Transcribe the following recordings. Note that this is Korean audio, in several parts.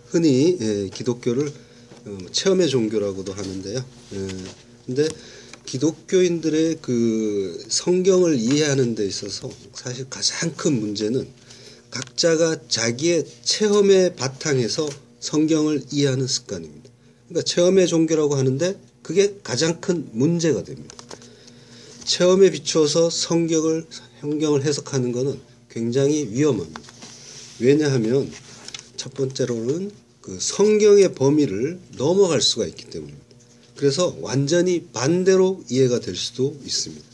흔히 기독교를 체험의 종교라고도 하는데요. 근데 기독교인들의 그 성경을 이해하는 데 있어서 사실 가장 큰 문제는 각자가 자기의 체험의 바탕에서 성경을 이해하는 습관입니다. 그러니까 체험의 종교라고 하는데 그게 가장 큰 문제가 됩니다. 체험에 비추어서 성경을 해석하는 것은 굉장히 위험합니다. 왜냐하면 첫 번째로는 그 성경의 범위를 넘어갈 수가 있기 때문입니다. 그래서 완전히 반대로 이해가 될 수도 있습니다.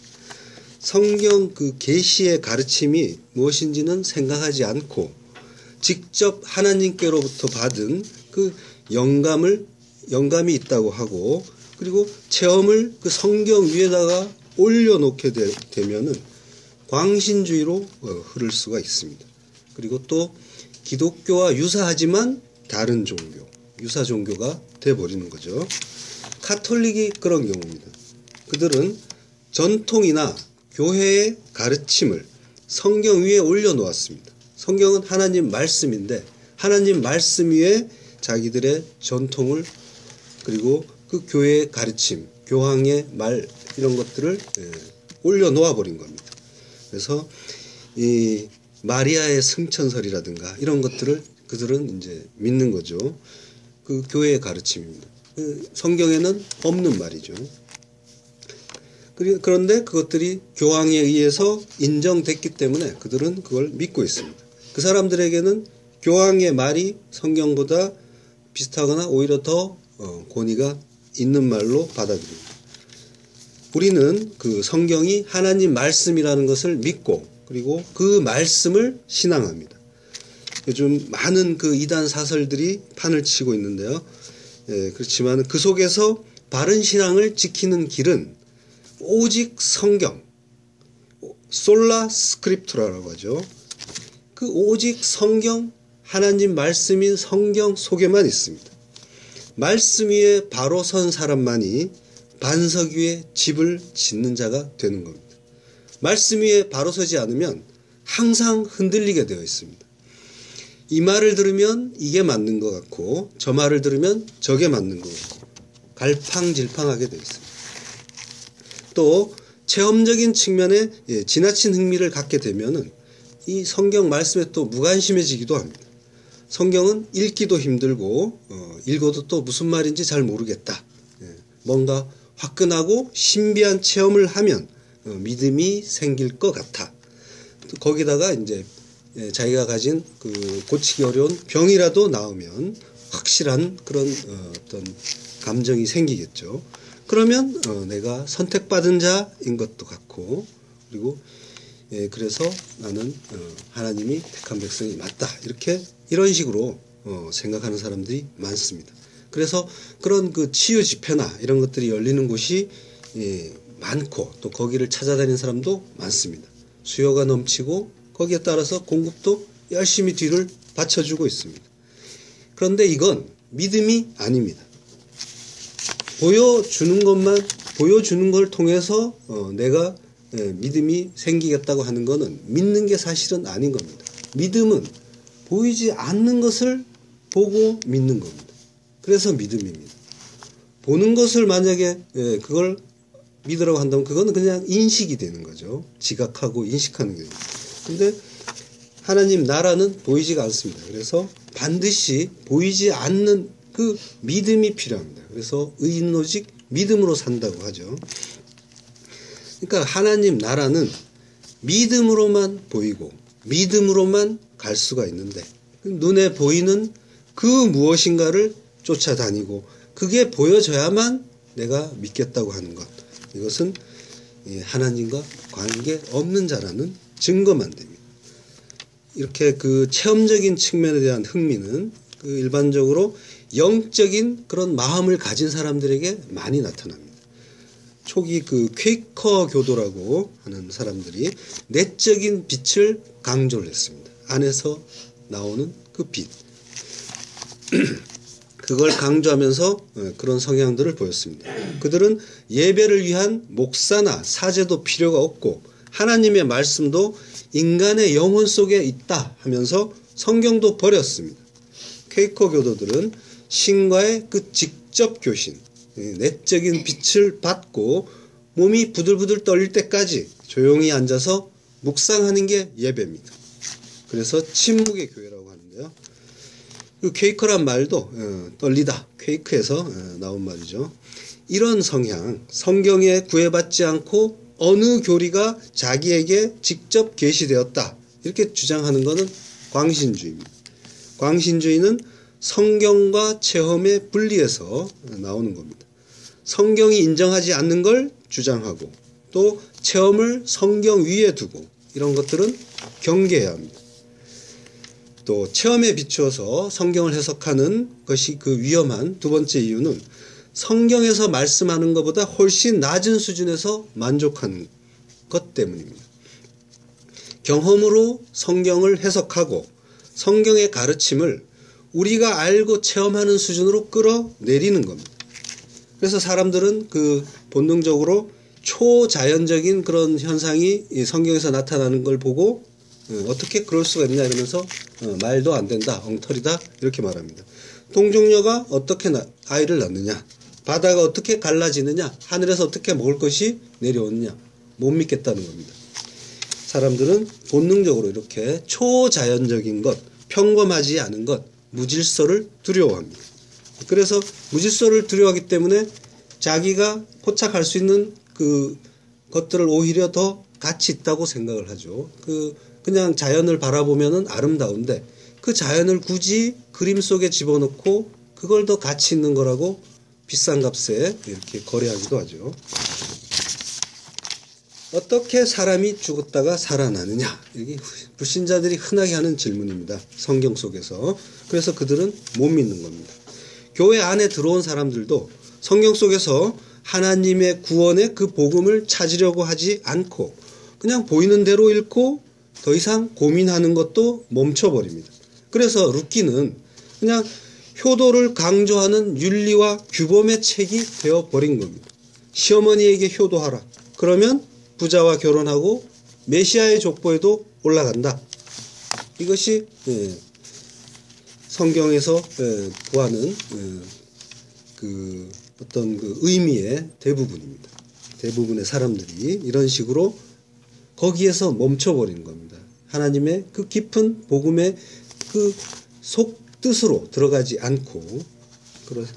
성경 그 계시의 가르침이 무엇인지는 생각하지 않고 직접 하나님께로부터 받은 그 영감이 있다고 하고, 그리고 체험을 그 성경 위에다가 올려놓게 되면은 광신주의로 흐를 수가 있습니다. 그리고 또 기독교와 유사하지만 다른 종교, 유사 종교가 돼버리는 거죠. 카톨릭이 그런 경우입니다. 그들은 전통이나 교회의 가르침을 성경 위에 올려놓았습니다. 성경은 하나님 말씀인데 하나님 말씀 위에 자기들의 전통을, 그리고 그 교회의 가르침, 교황의 말, 이런 것들을 올려놓아 버린 겁니다. 그래서 이 마리아의 승천설이라든가 이런 것들을 그들은 이제 믿는 거죠. 그 교회의 가르침입니다. 성경에는 없는 말이죠. 그런데 그것들이 교황에 의해서 인정됐기 때문에 그들은 그걸 믿고 있습니다. 그 사람들에게는 교황의 말이 성경보다 비슷하거나 오히려 더 권위가 있는 말로 받아들입니다. 우리는 그 성경이 하나님 말씀이라는 것을 믿고, 그리고 그 말씀을 신앙합니다. 요즘 많은 그 이단 사설들이 판을 치고 있는데요. 그렇지만 그 속에서 바른 신앙을 지키는 길은 오직 성경, 솔라 스크립투라라고 하죠. 그 오직 성경, 하나님 말씀인 성경 속에만 있습니다. 말씀 위에 바로 선 사람만이 반석 위에 집을 짓는 자가 되는 겁니다. 말씀 위에 바로 서지 않으면 항상 흔들리게 되어 있습니다. 이 말을 들으면 이게 맞는 것 같고 저 말을 들으면 저게 맞는 것 같고 갈팡질팡하게 되어 있습니다. 또 체험적인 측면에 지나친 흥미를 갖게 되면은 이 성경 말씀에 또 무관심해지기도 합니다. 성경은 읽기도 힘들고 읽어도 또 무슨 말인지 잘 모르겠다. 뭔가 화끈하고 신비한 체험을 하면 믿음이 생길 것 같아. 거기다가 이제 자기가 가진 그 고치기 어려운 병이라도 나오면 확실한 그런 어떤 감정이 생기겠죠. 그러면 내가 선택받은 자인 것도 같고, 그리고 그래서 나는 하나님이 택한 백성이 맞다, 이런 식으로 생각하는 사람들이 많습니다. 그래서 그런 그 치유 집회나 이런 것들이 열리는 곳이 많고, 또 거기를 찾아다니는 사람도 많습니다. 수요가 넘치고 거기에 따라서 공급도 열심히 뒤를 받쳐주고 있습니다. 그런데 이건 믿음이 아닙니다. 보여주는 걸 통해서 내가 믿음이 생기겠다고 하는 것은 믿는 게 사실은 아닌 겁니다. 믿음은 보이지 않는 것을 보고 믿는 겁니다. 그래서 믿음입니다. 보는 것을 만약에 그걸 믿으라고 한다면 그거는 그냥 인식이 되는 거죠. 지각하고 인식하는 거죠. 근데 하나님 나라는 보이지가 않습니다. 그래서 반드시 보이지 않는 그 믿음이 필요합니다. 그래서 의인은 오직 믿음으로 산다고 하죠. 그러니까 하나님 나라는 믿음으로만 보이고 믿음으로만 갈 수가 있는데, 눈에 보이는 그 무엇인가를 쫓아다니고 그게 보여져야만 내가 믿겠다고 하는 것, 이것은 하나님과 관계 없는 자라는 증거만 됩니다. 이렇게 그 체험적인 측면에 대한 흥미는 그 일반적으로 영적인 그런 마음을 가진 사람들에게 많이 나타납니다. 초기 그 퀘이커 교도라고 하는 사람들이 내적인 빛을 강조를 했습니다. 안에서 나오는 그 빛. 그걸 강조하면서 그런 성향들을 보였습니다. 그들은 예배를 위한 목사나 사제도 필요가 없고 하나님의 말씀도 인간의 영혼 속에 있다 하면서 성경도 버렸습니다. 퀘이커 교도들은 신과의 그 직접 교신, 내적인 빛을 받고 몸이 부들부들 떨릴 때까지 조용히 앉아서 묵상하는 게 예배입니다. 그래서 침묵의 교회라고 하는데요. 그 퀘이커란 말도 떨리다, 퀘이크에서 나온 말이죠. 이런 성향, 성경에 구애받지 않고 어느 교리가 자기에게 직접 계시되었다, 이렇게 주장하는 것은 광신주의입니다. 광신주의는 성경과 체험의 분리해서 나오는 겁니다. 성경이 인정하지 않는 걸 주장하고 또 체험을 성경 위에 두고 이런 것들은 경계해야 합니다. 또 체험에 비추어서 성경을 해석하는 것이 그 위험한 두 번째 이유는 성경에서 말씀하는 것보다 훨씬 낮은 수준에서 만족하는 것 때문입니다. 경험으로 성경을 해석하고 성경의 가르침을 우리가 알고 체험하는 수준으로 끌어내리는 겁니다. 그래서 사람들은 그 본능적으로 초자연적인 그런 현상이 성경에서 나타나는 걸 보고 어떻게 그럴 수가 있냐 이러면서 말도 안 된다, 엉터리다 이렇게 말합니다. 동정녀가 어떻게 아이를 낳느냐, 바다가 어떻게 갈라지느냐, 하늘에서 어떻게 먹을 것이 내려오느냐, 못 믿겠다는 겁니다. 사람들은 본능적으로 이렇게 초자연적인 것, 평범하지 않은 것, 무질서를 두려워합니다. 그래서 무질서를 두려워하기 때문에 자기가 포착할 수 있는 그 것들을 오히려 더 가치 있다고 생각을 하죠. 그냥 자연을 바라보면은 아름다운데 그 자연을 굳이 그림 속에 집어넣고 그걸 더 가치 있는 거라고 비싼 값에 이렇게 거래하기도 하죠. 어떻게 사람이 죽었다가 살아나느냐, 이게 불신자들이 흔하게 하는 질문입니다. 성경 속에서. 그래서 그들은 못 믿는 겁니다. 교회 안에 들어온 사람들도 성경 속에서 하나님의 구원의 그 복음을 찾으려고 하지 않고 그냥 보이는 대로 읽고 더 이상 고민하는 것도 멈춰버립니다. 그래서 룻기는 그냥 효도를 강조하는 윤리와 규범의 책이 되어버린 겁니다. 시어머니에게 효도하라. 그러면 부자와 결혼하고 메시아의 족보에도 올라간다. 이것이 성경에서 구하는 그 어떤 그 의미의 대부분입니다. 대부분의 사람들이 이런 식으로 거기에서 멈춰버리는 겁니다. 하나님의 그 깊은 복음의 그 속뜻으로 들어가지 않고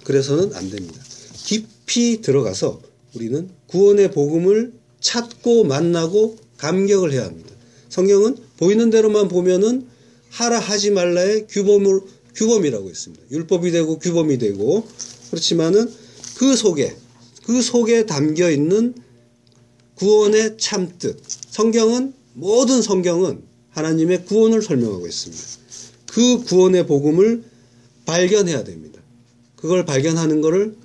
그래서는 안 됩니다. 깊이 들어가서 우리는 구원의 복음을 찾고 만나고 감격을 해야 합니다. 성경은 보이는 대로만 보면은 하라 하지 말라의 규범이라고 있습니다. 율법이 되고 규범이 되고, 그렇지만은 그 속에 담겨 있는 구원의 참뜻, 모든 성경은 하나님의 구원을 설명하고 있습니다. 그 구원의 복음을 발견해야 됩니다. 그걸 발견하는 것을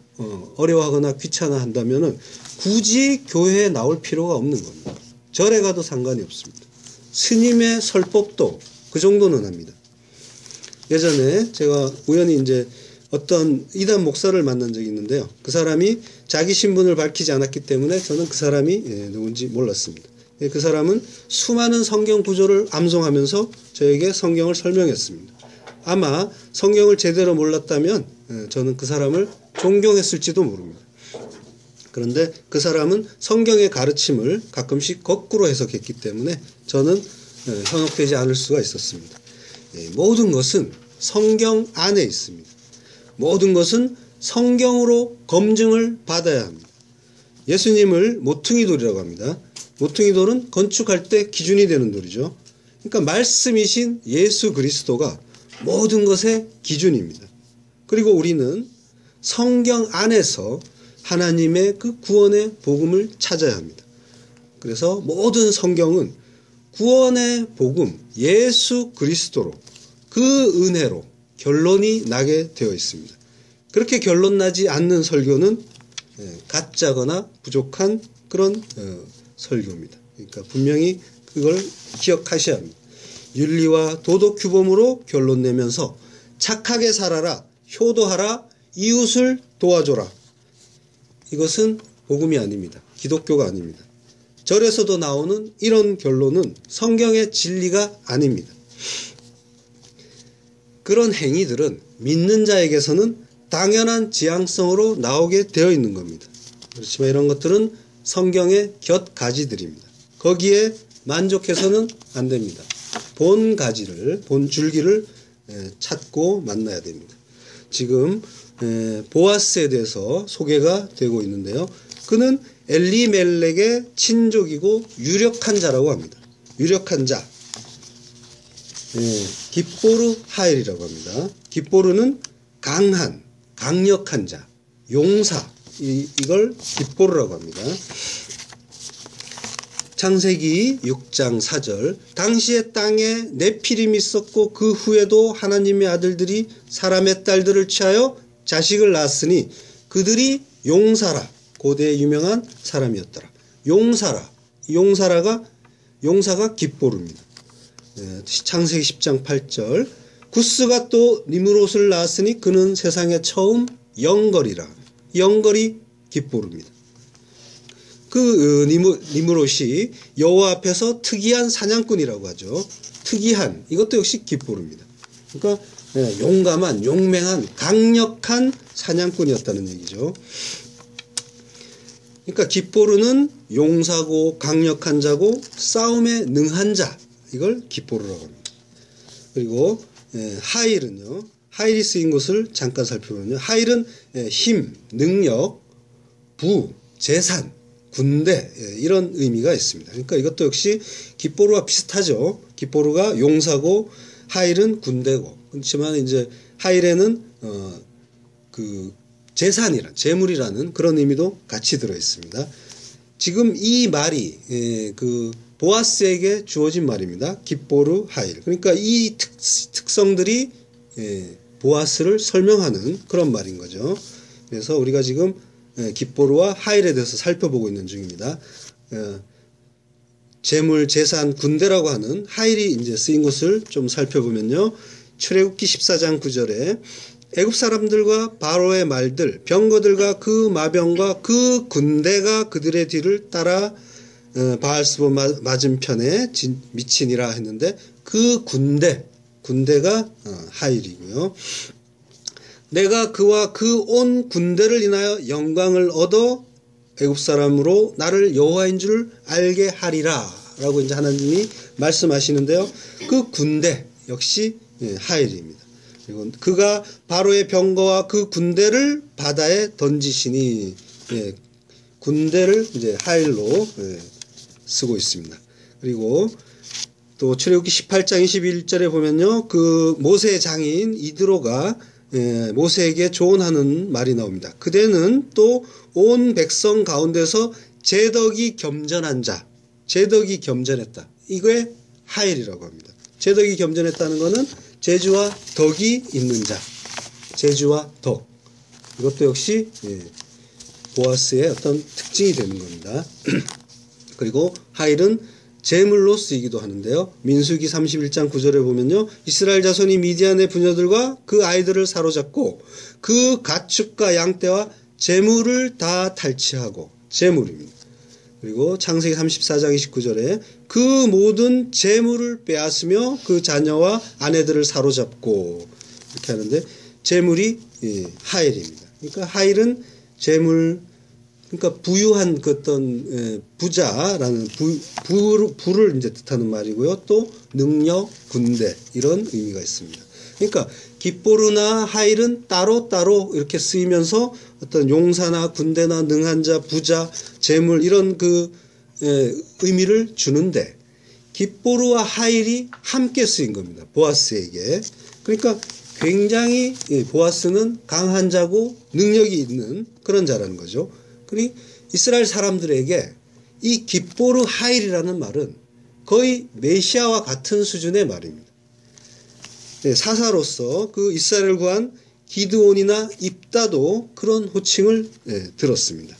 어려워하거나 귀찮아한다면은 굳이 교회에 나올 필요가 없는 겁니다. 절에 가도 상관이 없습니다. 스님의 설법도 그 정도는 합니다. 예전에 제가 우연히 이제 어떤 이단 목사를 만난 적이 있는데요. 그 사람이 자기 신분을 밝히지 않았기 때문에 저는 그 사람이 누군지 몰랐습니다. 그 사람은 수많은 성경 구절을 암송하면서 저에게 성경을 설명했습니다. 아마 성경을 제대로 몰랐다면 저는 그 사람을 존경했을지도 모릅니다. 그런데 그 사람은 성경의 가르침을 가끔씩 거꾸로 해석했기 때문에 저는 현혹되지 않을 수가 있었습니다. 모든 것은 성경 안에 있습니다. 모든 것은 성경으로 검증을 받아야 합니다. 예수님을 모퉁이 돌이라고 합니다. 모퉁이 돌은 건축할 때 기준이 되는 돌이죠. 그러니까 말씀이신 예수 그리스도가 모든 것의 기준입니다. 그리고 우리는 성경 안에서 하나님의 그 구원의 복음을 찾아야 합니다. 그래서 모든 성경은 구원의 복음, 예수 그리스도로 그 은혜로 결론이 나게 되어 있습니다. 그렇게 결론 나지 않는 설교는 가짜거나 부족한 그런 설교입니다. 그러니까 분명히 그걸 기억하셔야 합니다. 윤리와 도덕 규범으로 결론 내면서 착하게 살아라, 효도하라, 이웃을 도와줘라. 이것은 복음이 아닙니다. 기독교가 아닙니다. 절에서도 나오는 이런 결론은 성경의 진리가 아닙니다. 그런 행위들은 믿는 자에게서는 당연한 지향성으로 나오게 되어 있는 겁니다. 그렇지만 이런 것들은 성경의 곁가지들입니다. 거기에 만족해서는 안 됩니다. 본 가지를, 본 줄기를 찾고 만나야 됩니다. 지금 보아스에 대해서 소개가 되고 있는데요. 그는 엘리멜렉의 친족이고 유력한 자라고 합니다. 유력한 자. 깁보르 하일이라고 합니다. 깁보르는 강한, 강력한 자, 용사. 이걸 깁보르라고 합니다. 창세기 6장 4절. 당시에 땅에 네피림이 있었고 그 후에도 하나님의 아들들이 사람의 딸들을 취하여 자식을 낳았으니 그들이 용사라. 고대의 유명한 사람이었더라. 용사라. 용사가 깁보르입니다. 창세기 10장 8절. 구스가 또 니므롯을 낳았으니 그는 세상에 처음 영걸이라. 영걸이 깁보르입니다. 그 니므롯이 여호와 앞에서 특이한 사냥꾼이라고 하죠. 특이한, 이것도 역시 깁보르입니다. 그러니까 용감한, 용맹한, 강력한 사냥꾼이었다는 얘기죠. 그러니까 깁보르는 용사고 강력한 자고 싸움에 능한 자, 이걸 깁보르라고 합니다. 그리고 하일은요. 하일이 쓰인 것을 잠깐 살펴보면요. 하일은 힘, 능력, 부, 재산, 군대, 이런 의미가 있습니다. 그러니까 이것도 역시 깁보르와 비슷하죠. 깁보르가 용사고 하일은 군대고. 그렇지만 이제 하일에는 그 재물이라는 그런 의미도 같이 들어 있습니다. 지금 이 말이 그 보아스에게 주어진 말입니다. 깁보르 하일. 그러니까 이 특성들이 보아스를 설명하는 그런 말인 거죠. 그래서 우리가 지금 깁보르와 하일에 대해서 살펴보고 있는 중입니다. 재물, 재산, 군대라고 하는 하일이 이제 쓰인 것을 좀 살펴보면요. 출애굽기 14장 9절에 애굽 사람들과 바로의 말들, 병거들과 그 마병과 그 군대가 그들의 뒤를 따라 바알스본 맞은편에 미치니라 했는데 그 군대가 하일이고요. 내가 그와 그 온 군대를 인하여 영광을 얻어 애굽 사람으로 나를 여호와인 줄 알게 하리라 라고 이제 하나님이 말씀하시는데요. 그 군대 역시 하일입니다. 그리고 그가 바로의 병거와 그 군대를 바다에 던지시니, 군대를 이제 하일로 쓰고 있습니다. 그리고 또 출애굽기 18장 21절에 보면요. 그 모세의 장인 이드로가 모세에게 조언하는 말이 나옵니다. 그대는 또 온 백성 가운데서 제덕이 겸전한 자, 제덕이 겸전했다. 이거에 하일이라고 합니다. 제덕이 겸전했다는 것은 재주와 덕이 있는 자, 재주와 덕. 이것도 역시 보아스의 어떤 특징이 되는 겁니다. 그리고 하일은 제물로 쓰이기도 하는데요. 민수기 31장 9절에 보면요. 이스라엘 자손이 미디안의 부녀들과 그 아이들을 사로잡고 그 가축과 양떼와 제물을 다 탈취하고, 제물입니다. 그리고 창세기 34장 29절에 그 모든 제물을 빼앗으며 그 자녀와 아내들을 사로잡고, 이렇게 하는데 제물이 하일입니다. 그러니까 하일은 제물, 그러니까 부유한 그 어떤 부자라는 부를 이제 뜻하는 말이고요. 또 능력, 군대, 이런 의미가 있습니다. 그러니까 깁보르나 하일은 따로따로 이렇게 쓰이면서 어떤 용사나 군대나 능한 자, 부자, 재물 이런 그 의미를 주는데 깁보르와 하일이 함께 쓰인 겁니다. 보아스에게. 그러니까 굉장히 보아스는 강한 자고 능력이 있는 그런 자라는 거죠. 그리고 이스라엘 사람들에게 이 깁보르 하일이라는 말은 거의 메시아와 같은 수준의 말입니다. 사사로서 그 이스라엘을 구한 기드온이나 입다도 그런 호칭을 들었습니다.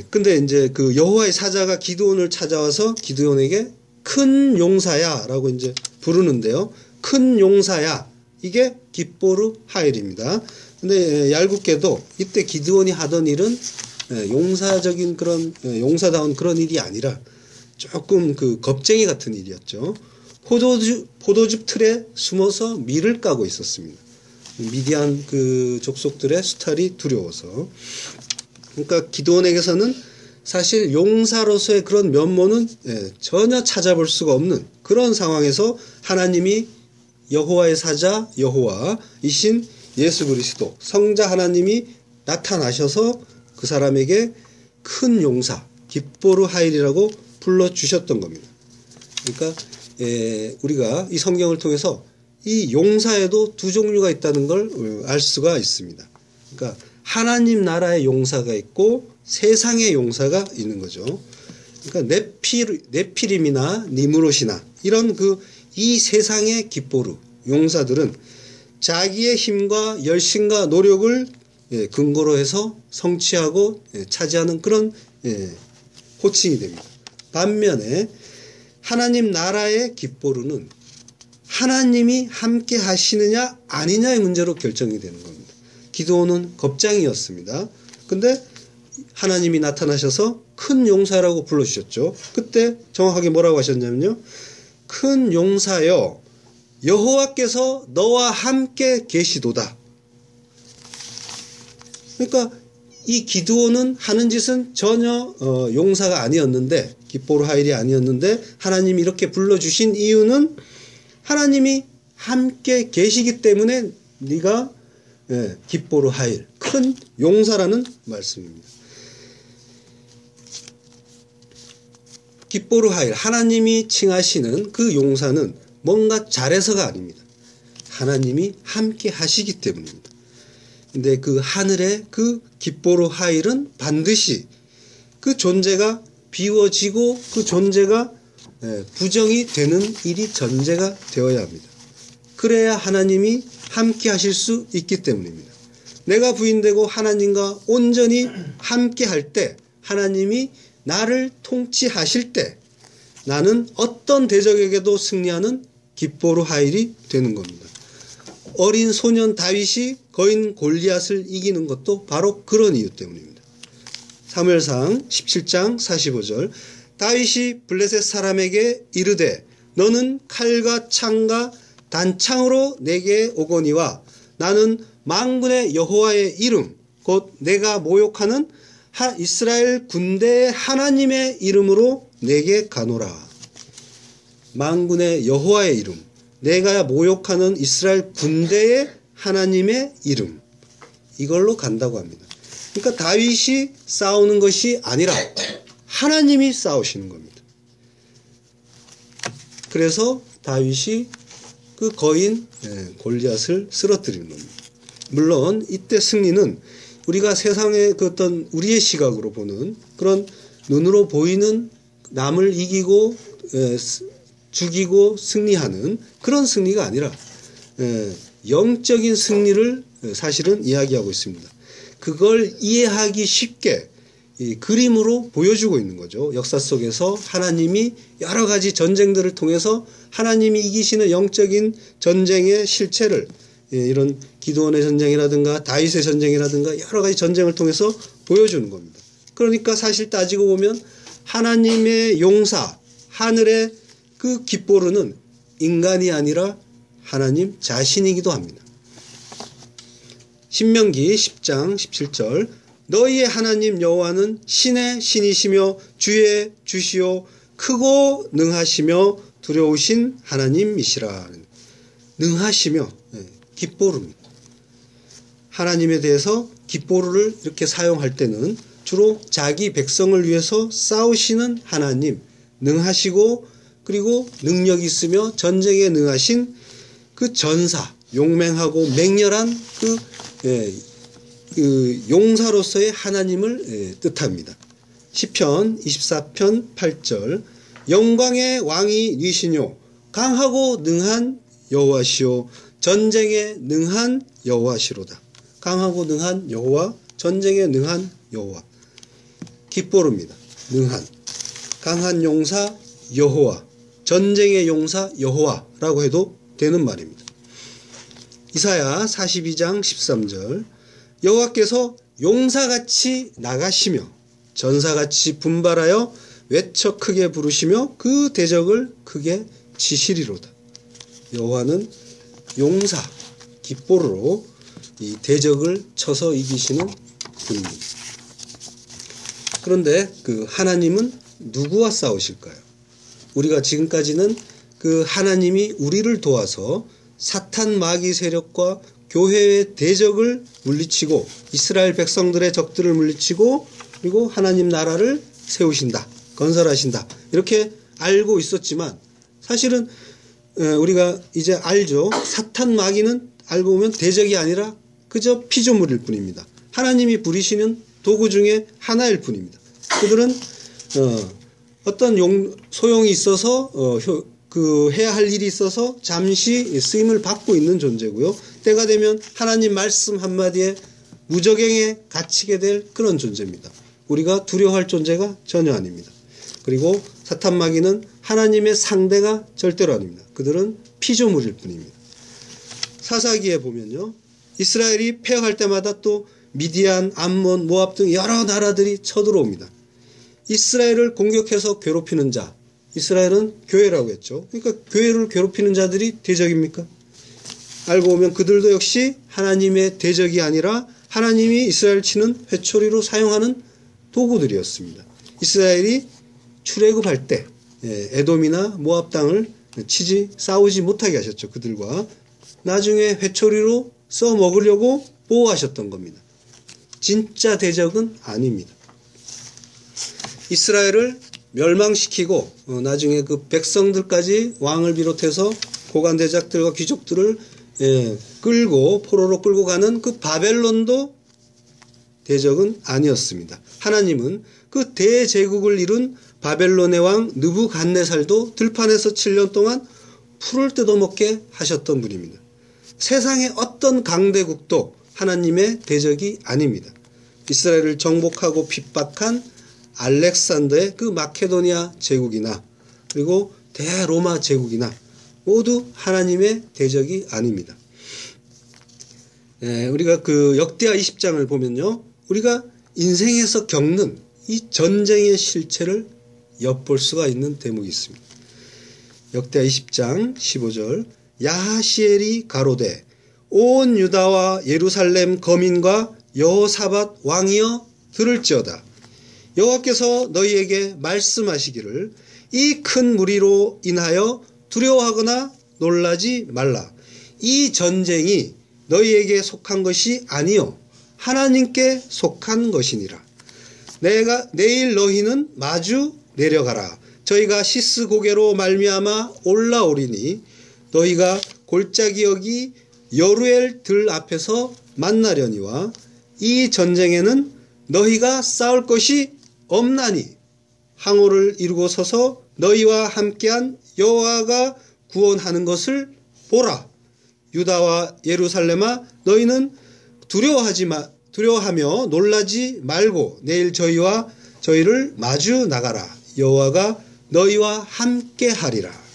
근데 이제 그 여호와의 사자가 기드온을 찾아와서 기드온에게 큰 용사야라고 이제 부르는데요. 큰 용사야, 이게 깁보르 하일입니다. 근데 얄궂게도 이때 기드온이 하던 일은 용사적인 그런 용사다운 그런 일이 아니라 조금 그 겁쟁이 같은 일이었죠. 포도즙 틀에 숨어서 밀을 까고 있었습니다. 미디안 그 족속들의 수탈이 두려워서. 그러니까 기드온에게서는 사실 용사로서의 그런 면모는 전혀 찾아볼 수가 없는 그런 상황에서 하나님이 여호와의 사자 여호와이신 예수 그리스도 성자 하나님이 나타나셔서 그 사람에게 큰 용사 깁보르 하일이라고 불러주셨던 겁니다. 그러니까 우리가 이 성경을 통해서 이 용사에도 두 종류가 있다는 걸 알 수가 있습니다. 그러니까 하나님 나라의 용사가 있고 세상의 용사가 있는 거죠. 그러니까 네피림이나 니므롯이나 이런 이 세상의 깁보르 용사들은 자기의 힘과 열심과 노력을 근거로 해서 성취하고 차지하는 그런 호칭이 됩니다. 반면에 하나님 나라의 깁보르는 하나님이 함께 하시느냐 아니냐의 문제로 결정이 되는 겁니다. 기드온은 겁장이었습니다. 근데 하나님이 나타나셔서 큰 용사라고 불러주셨죠. 그때 정확하게 뭐라고 하셨냐면요. 큰 용사여 여호와께서 너와 함께 계시도다. 그러니까 이 기드온은 하는 짓은 전혀 용사가 아니었는데 깁보르 하일이 아니었는데 하나님이 이렇게 불러주신 이유는 하나님이 함께 계시기 때문에 네가 깁보르 하일 큰 용사라는 말씀입니다. 깁보르 하일 하나님이 칭하시는 그 용사는 뭔가 잘해서가 아닙니다. 하나님이 함께 하시기 때문입니다. 근데 그 하늘의 그 깁보르 하일은 반드시 그 존재가 비워지고 그 존재가 부정이 되는 일이 전제가 되어야 합니다. 그래야 하나님이 함께 하실 수 있기 때문입니다. 내가 부인되고 하나님과 온전히 함께 할 때 하나님이 나를 통치하실 때 나는 어떤 대적에게도 승리하는 깁보르 하일이 되는 겁니다. 어린 소년 다윗이 거인 골리앗을 이기는 것도 바로 그런 이유 때문입니다. 사무엘상 17장 45절 다윗이 블레셋 사람에게 이르되 너는 칼과 창과 단창으로 내게 오거니와 나는 만군의 여호와의 이름 곧 내가 모욕하는 이스라엘 군대의 하나님의 이름으로 내게 가노라. 만군의 여호와의 이름 내가 모욕하는 이스라엘 군대의 하나님의 이름 이걸로 간다고 합니다. 그러니까 다윗이 싸우는 것이 아니라 하나님이 싸우시는 겁니다. 그래서 다윗이 그 거인 골리앗을 쓰러뜨리는 겁니다. 물론 이때 승리는 우리가 세상의 그 어떤 우리의 시각으로 보는 그런 눈으로 보이는 남을 이기고 죽이고 승리하는 그런 승리가 아니라 영적인 승리를 사실은 이야기하고 있습니다. 그걸 이해하기 쉽게 이 그림으로 보여주고 있는 거죠. 역사 속에서 하나님이 여러 가지 전쟁들을 통해서 하나님이 이기시는 영적인 전쟁의 실체를 이런 기드온의 전쟁이라든가 다윗의 전쟁이라든가 여러 가지 전쟁을 통해서 보여주는 겁니다. 그러니까 사실 따지고 보면 하나님의 용사 하늘의 그 깁보르는 인간이 아니라 하나님 자신이기도 합니다. 신명기 10장 17절 너희의 하나님 여호와는 신의 신이시며 주의 주시오 크고 능하시며 두려우신 하나님이시라. 능하시며 깁보르입니다. 하나님에 대해서 깁보르를 이렇게 사용할 때는 주로 자기 백성을 위해서 싸우시는 하나님 능하시고 그리고 능력이 있으며 전쟁에 능하신 그 전사 용맹하고 맹렬한 그 용사로서의 하나님을 뜻합니다. 시편 24편 8절 영광의 왕이 니시뇨 강하고 능한 여호와시오 전쟁에 능한 여호와시로다. 강하고 능한 여호와 전쟁에 능한 여호와 깁보르입니다. 능한 강한 용사 여호와 전쟁의 용사 여호와라고 해도 되는 말입니다. 이사야 42장 13절 여호와께서 용사같이 나가시며 전사같이 분발하여 외쳐 크게 부르시며 그 대적을 크게 치시리로다. 여호와는 용사, 깃보로로 이 대적을 쳐서 이기시는 분입니다. 그런데 그 하나님은 누구와 싸우실까요? 우리가 지금까지는 그 하나님이 우리를 도와서 사탄 마귀 세력과 교회의 대적을 물리치고 이스라엘 백성들의 적들을 물리치고 그리고 하나님 나라를 세우신다, 건설하신다 이렇게 알고 있었지만 사실은 우리가 이제 알죠. 사탄 마귀는 알고 보면 대적이 아니라 그저 피조물일 뿐입니다. 하나님이 부리시는 도구 중에 하나일 뿐입니다. 그들은 어떤 소용이 있어서 그 해야 할 일이 있어서 잠시 쓰임을 받고 있는 존재고요. 때가 되면 하나님 말씀 한마디에 무적행에 갇히게 될 그런 존재입니다. 우리가 두려워할 존재가 전혀 아닙니다. 그리고 사탄 마귀는 하나님의 상대가 절대로 아닙니다. 그들은 피조물일 뿐입니다. 사사기에 보면요. 이스라엘이 패역할 때마다 또 미디안, 암몬, 모압 등 여러 나라들이 쳐들어옵니다. 이스라엘을 공격해서 괴롭히는 자, 이스라엘은 교회라고 했죠. 그러니까 교회를 괴롭히는 자들이 대적입니까? 알고 보면 그들도 역시 하나님의 대적이 아니라 하나님이 이스라엘 치는 회초리로 사용하는 도구들이었습니다. 이스라엘이 출애굽할 때 에돔이나 모압 땅을 싸우지 못하게 하셨죠. 그들과 나중에 회초리로 써먹으려고 보호하셨던 겁니다. 진짜 대적은 아닙니다. 이스라엘을 멸망시키고 나중에 그 백성들까지 왕을 비롯해서 고관대작들과 귀족들을 끌고 포로로 끌고 가는 그 바벨론도 대적은 아니었습니다. 하나님은 그 대제국을 이룬 바벨론의 왕 느부갓네살도 들판에서 7년 동안 풀을 뜯어먹게 하셨던 분입니다. 세상의 어떤 강대국도 하나님의 대적이 아닙니다. 이스라엘을 정복하고 핍박한 알렉산더의 그 마케도니아 제국이나 그리고 대로마 제국이나 모두 하나님의 대적이 아닙니다. 우리가 그 역대하 20장을 보면요. 우리가 인생에서 겪는 이 전쟁의 실체를 엿볼 수가 있는 대목이 있습니다. 역대하 20장 15절 야하시엘이 가로되 온 유다와 예루살렘 거민과 여호사밧 왕이여 들을지어다. 여호와께서 너희에게 말씀하시기를 이 큰 무리로 인하여 두려워하거나 놀라지 말라. 이 전쟁이 너희에게 속한 것이 아니요 하나님께 속한 것이니라. 내일 너희는 마주 내려가라. 저희가 시스 고개로 말미암아 올라오리니 너희가 골짜기 여기 여루엘 들 앞에서 만나려니와 이 전쟁에는 너희가 싸울 것이 없나니 항오를 이루고 서서 너희와 함께한 여호와가 구원하는 것을 보라. 유다와 예루살렘아 너희는 두려워하며 놀라지 말고 내일 저희를 마주 나가라. 여호와가 너희와 함께하리라.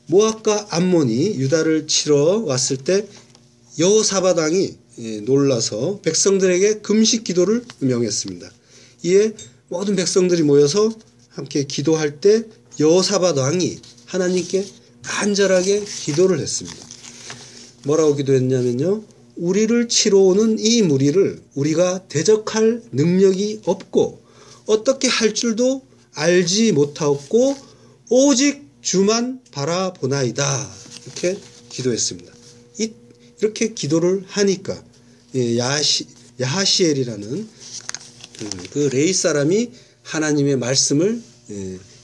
모압과 암몬이 유다를 치러 왔을 때 여호사밧 왕이 놀라서 백성들에게 금식 기도를 명했습니다. 이에 모든 백성들이 모여서 함께 기도할 때 여호사밧 왕이 하나님께 간절하게 기도를 했습니다. 뭐라고 기도했냐면요. 우리를 치러 오는 이 무리를 우리가 대적할 능력이 없고 어떻게 할 줄도 알지 못하옵고 오직 주만 바라보나이다. 이렇게 기도했습니다. 이렇게 기도를 하니까 야하시엘이라는 그 레이 사람이 하나님의 말씀을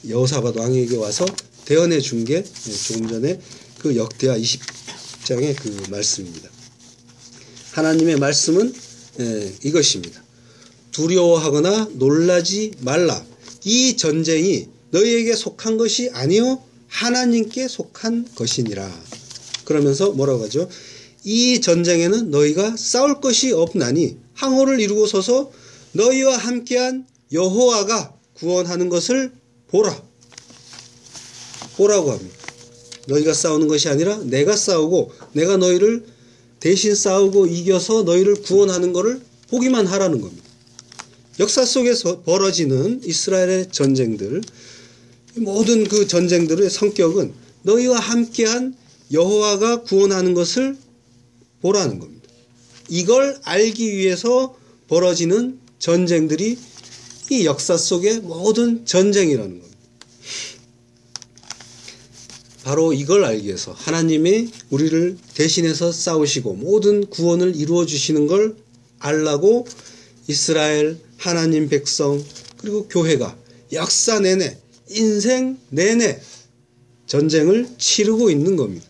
여호사밧 왕에게 와서 대언해 준 게 조금 전에 그 역대하 20장의 그 말씀입니다. 하나님의 말씀은 이것입니다. 두려워하거나 놀라지 말라. 이 전쟁이 너희에게 속한 것이 아니요 하나님께 속한 것이니라. 그러면서 뭐라고 하죠? 이 전쟁에는 너희가 싸울 것이 없나니 항오를 이루고 서서 너희와 함께한 여호와가 구원하는 것을 보라고 합니다. 너희가 싸우는 것이 아니라 내가 싸우고 내가 너희를 대신 싸우고 이겨서 너희를 구원하는 것을 보기만 하라는 겁니다. 역사 속에서 벌어지는 이스라엘의 전쟁들, 모든 그 전쟁들의 성격은 너희와 함께한 여호와가 구원하는 것을 보라는 겁니다. 이걸 알기 위해서 벌어지는 전쟁들이 이 역사 속의 모든 전쟁이라는 겁니다. 바로 이걸 알기 위해서 하나님이 우리를 대신해서 싸우시고 모든 구원을 이루어 주시는 걸 알라고 이스라엘 하나님 백성 그리고 교회가 역사 내내 인생 내내 전쟁을 치르고 있는 겁니다.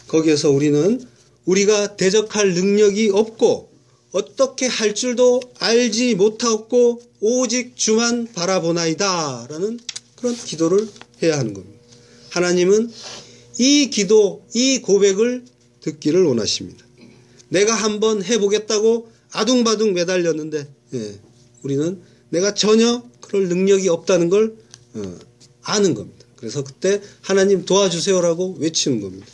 거기에서 우리는 우리가 대적할 능력이 없고 어떻게 할 줄도 알지 못하고 오직 주만 바라보나이다 라는 그런 기도를 해야 하는 겁니다. 하나님은 이 기도, 이 고백을 듣기를 원하십니다. 내가 한번 해보겠다고 아둥바둥 매달렸는데 우리는 내가 전혀 그럴 능력이 없다는 걸 아는 겁니다. 그래서 그때 하나님 도와주세요라고 외치는 겁니다.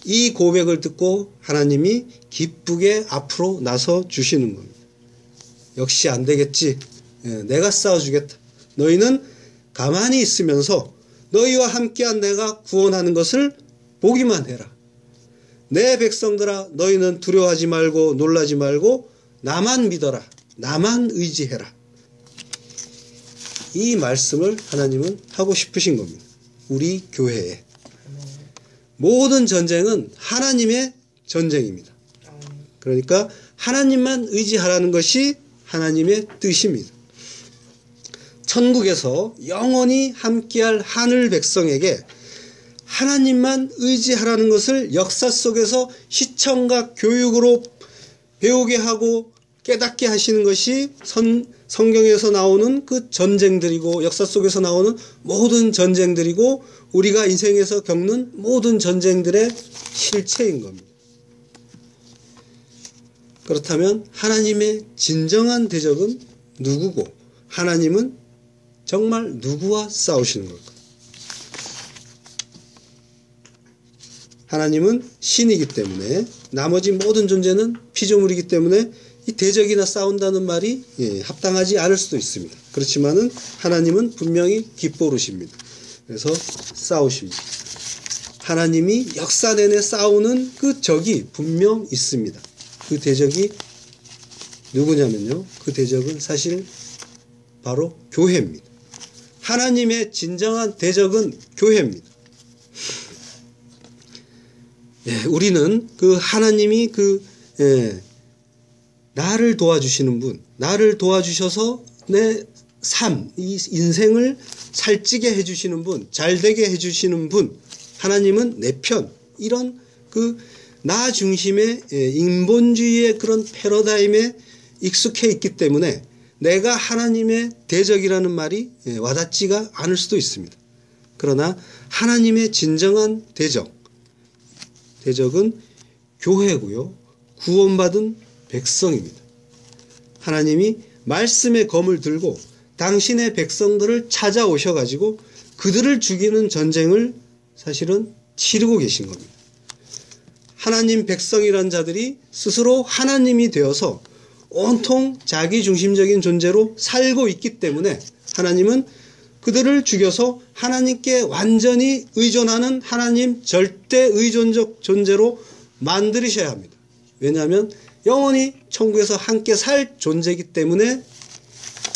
이 고백을 듣고 하나님이 기쁘게 앞으로 나서 주시는 겁니다. 역시 안 되겠지. 내가 싸워주겠다. 너희는 가만히 있으면서 너희와 함께한 내가 구원하는 것을 보기만 해라. 내 백성들아 너희는 두려워하지 말고 놀라지 말고 나만 믿어라. 나만 의지해라. 이 말씀을 하나님은 하고 싶으신 겁니다. 우리 교회에. 모든 전쟁은 하나님의 전쟁입니다. 그러니까 하나님만 의지하라는 것이 하나님의 뜻입니다. 천국에서 영원히 함께할 하늘 백성에게 하나님만 의지하라는 것을 역사 속에서 시청각 교육으로 배우게 하고 깨닫게 하시는 것이 성경에서 나오는 그 전쟁들이고 역사 속에서 나오는 모든 전쟁들이고 우리가 인생에서 겪는 모든 전쟁들의 실체인 겁니다. 그렇다면 하나님의 진정한 대적은 누구고 하나님은 정말 누구와 싸우시는 걸까? 하나님은 신이기 때문에 나머지 모든 존재는 피조물이기 때문에 이 대적이나 싸운다는 말이 합당하지 않을 수도 있습니다. 그렇지만은 하나님은 분명히 기뻐오르십니다. 그래서 싸우십니다. 하나님이 역사 내내 싸우는 그 적이 분명 있습니다. 그 대적이 누구냐면요. 그 대적은 사실 바로 교회입니다. 하나님의 진정한 대적은 교회입니다. 우리는 그 하나님이 나를 도와주시는 분, 나를 도와주셔서 내 삶, 이 인생을 살찌게 해주시는 분, 잘되게 해주시는 분, 하나님은 내 편, 이런 나 중심의 인본주의의 그런 패러다임에 익숙해 있기 때문에 내가 하나님의 대적이라는 말이 와닿지가 않을 수도 있습니다. 그러나 하나님의 진정한 대적은 교회고요. 구원받은 백성입니다. 하나님이 말씀의 검을 들고 당신의 백성들을 찾아오셔가지고 그들을 죽이는 전쟁을 사실은 치르고 계신 겁니다. 하나님 백성이란 자들이 스스로 하나님이 되어서 온통 자기중심적인 존재로 살고 있기 때문에 하나님은 그들을 죽여서 하나님께 완전히 의존하는 하나님 절대 의존적 존재로 만들으셔야 합니다. 왜냐하면 영원히 천국에서 함께 살 존재이기 때문에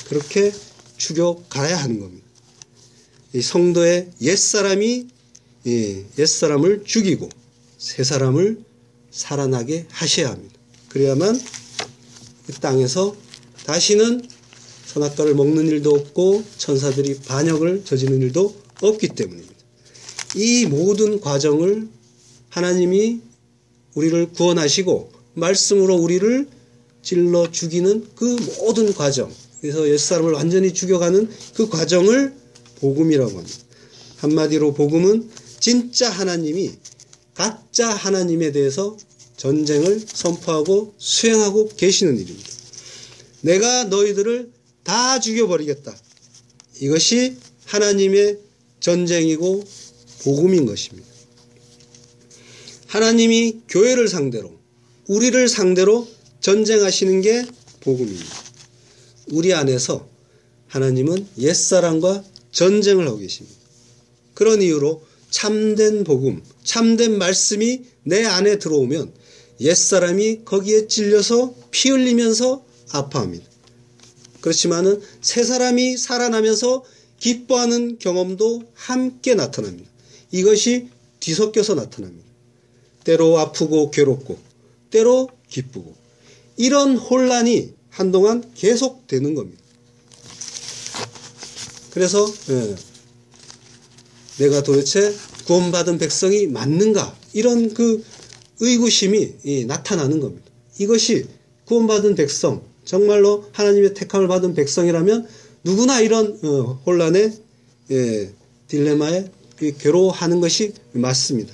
그렇게 죽여가야 하는 겁니다. 이 성도의 옛사람이 옛사람을 죽이고 새 사람을 살아나게 하셔야 합니다. 그래야만 이 땅에서 다시는 선악과를 먹는 일도 없고 천사들이 반역을 저지르는 일도 없기 때문입니다. 이 모든 과정을 하나님이 우리를 구원하시고 말씀으로 우리를 찔러 죽이는 그 모든 과정, 그래서 옛사람을 완전히 죽여가는 그 과정을 복음이라고 합니다. 한마디로 복음은 진짜 하나님이 가짜 하나님에 대해서 전쟁을 선포하고 수행하고 계시는 일입니다. 내가 너희들을 다 죽여버리겠다. 이것이 하나님의 전쟁이고 복음인 것입니다. 하나님이 교회를 상대로 우리를 상대로 전쟁하시는 게 복음입니다. 우리 안에서 하나님은 옛사람과 전쟁을 하고 계십니다. 그런 이유로 참된 복음, 참된 말씀이 내 안에 들어오면 옛사람이 거기에 찔려서 피 흘리면서 아파합니다. 그렇지만은 새 사람이 살아나면서 기뻐하는 경험도 함께 나타납니다. 이것이 뒤섞여서 나타납니다. 때로 아프고 괴롭고 때로 기쁘고 이런 혼란이 한동안 계속되는 겁니다. 그래서 내가 도대체 구원받은 백성이 맞는가 이런 그 의구심이 나타나는 겁니다. 이것이 구원받은 백성, 정말로 하나님의 택함을 받은 백성이라면 누구나 이런 혼란의 딜레마에 괴로워하는 것이 맞습니다.